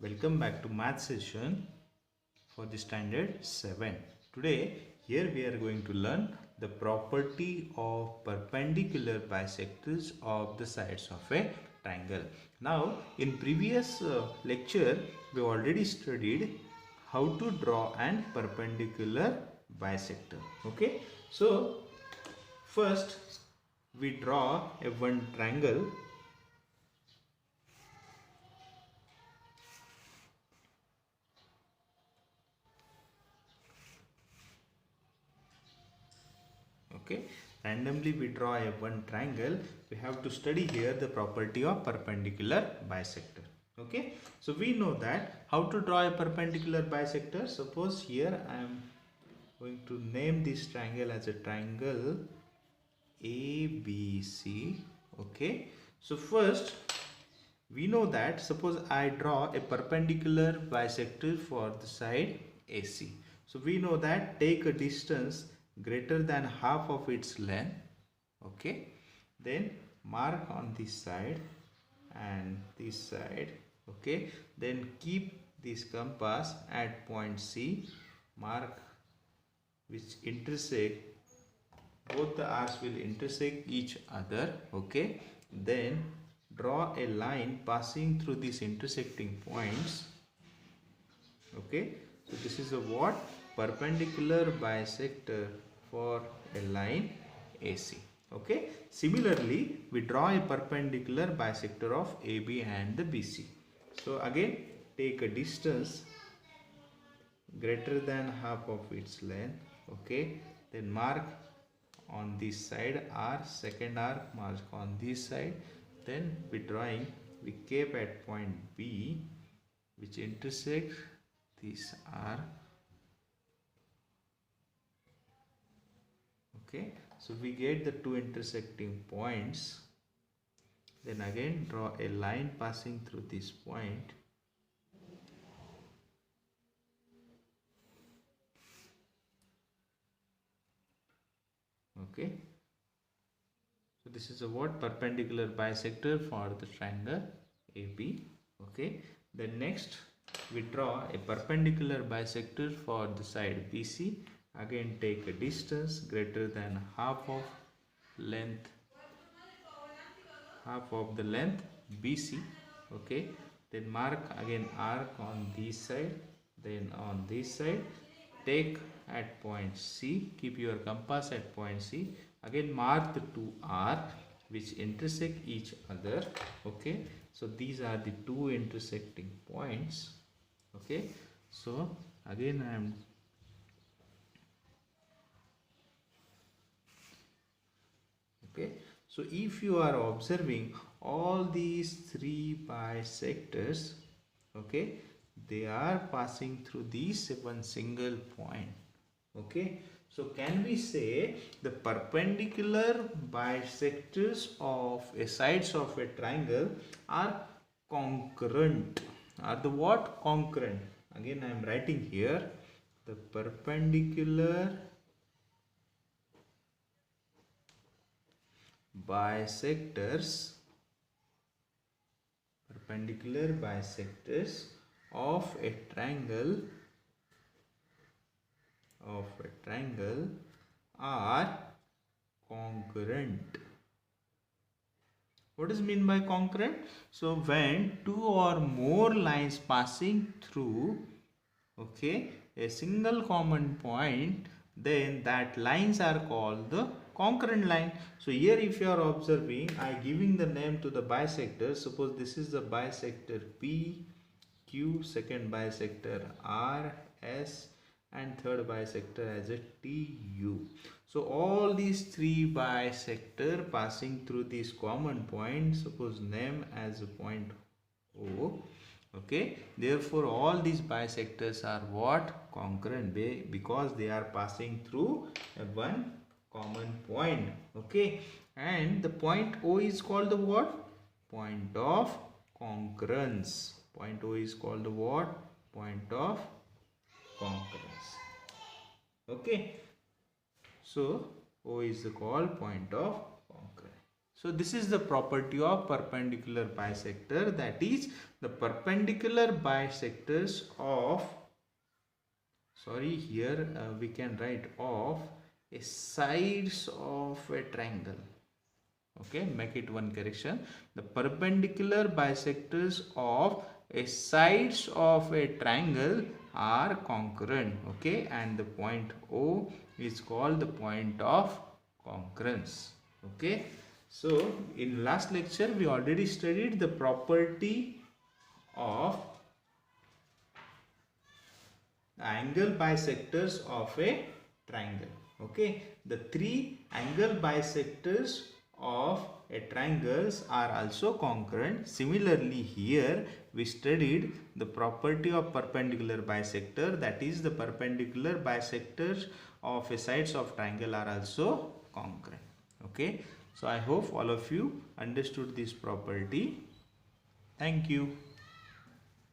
Welcome back to math session for the standard 7. Today here we are going to learn the property of perpendicular bisectors of the sides of a triangle. Now in previous lecture we already studied how to draw an perpendicular bisector. Okay, so first we draw a one triangle. Okay, randomly we draw a one triangle. We have to study here the property of perpendicular bisector. Okay, so we know that how to draw a perpendicular bisector. Suppose here I am going to name this triangle as a triangle ABC. Okay, so first we know that suppose I draw a perpendicular bisector for the side AC. So we know that take a distance greater than half of its length. Okay, then mark on this side and this side. Okay, then keep this compass at point C, mark which intersect, both the arcs will intersect each other. Okay, then draw a line passing through these intersecting points. Okay, so this is a what? Perpendicular bisector for a line AC. Okay, similarly we draw a perpendicular bisector of AB and the BC. So again take a distance greater than half of its length. Okay, then mark on this side R, second arc mark on this side, then we drawing, we keep at point B which intersects this R. Okay, so we get the two intersecting points, then again draw a line passing through this point. Okay, so this is a what? Perpendicular bisector for the triangle AB. Okay, then next we draw a perpendicular bisector for the side BC. Again take a distance greater than half of the length BC. Okay, then mark again arc on this side, then on this side take at point C, keep your compass at point C, again mark the two arcs which intersect each other. Okay, so these are the two intersecting points. Okay, so again I am okay, so if you are observing all these three bisectors, okay, they are passing through this one single point. Okay, so can we say the perpendicular bisectors of a sides of a triangle are concurrent? Are the what? Concurrent. Again I am writing here the bisectors perpendicular bisectors of a triangle are concurrent. What is mean by concurrent? So when two or more lines passing through, okay, a single common point, then that lines are called the concurrent line. So here if you are observing, I giving the name to the bisector. Suppose this is the bisector P Q, second bisector R S, and third bisector as a TU. So all these three bisector passing through this common point, suppose name as a point O. Okay, therefore all these bisectors are what? Concurrent, because they are passing through a one common point. Okay, and the point O is called the what? Point of concurrence. Point O is called the what? Point of concurrence. Okay, so O is the called point of concurrence. So this is the property of perpendicular bisector, that is the perpendicular bisectors of, sorry, here we can write of a sides of a triangle. Okay, make it one correction. The perpendicular bisectors of a sides of a triangle are concurrent. Okay, and the point O is called the point of concurrence. Okay, so in last lecture we already studied the property of angle bisectors of a triangle. Okay, the three angle bisectors of a triangles are also concurrent. Similarly, here we studied the property of perpendicular bisector, that is the perpendicular bisectors of a sides of triangle are also concurrent. Okay, so I hope all of you understood this property. Thank you.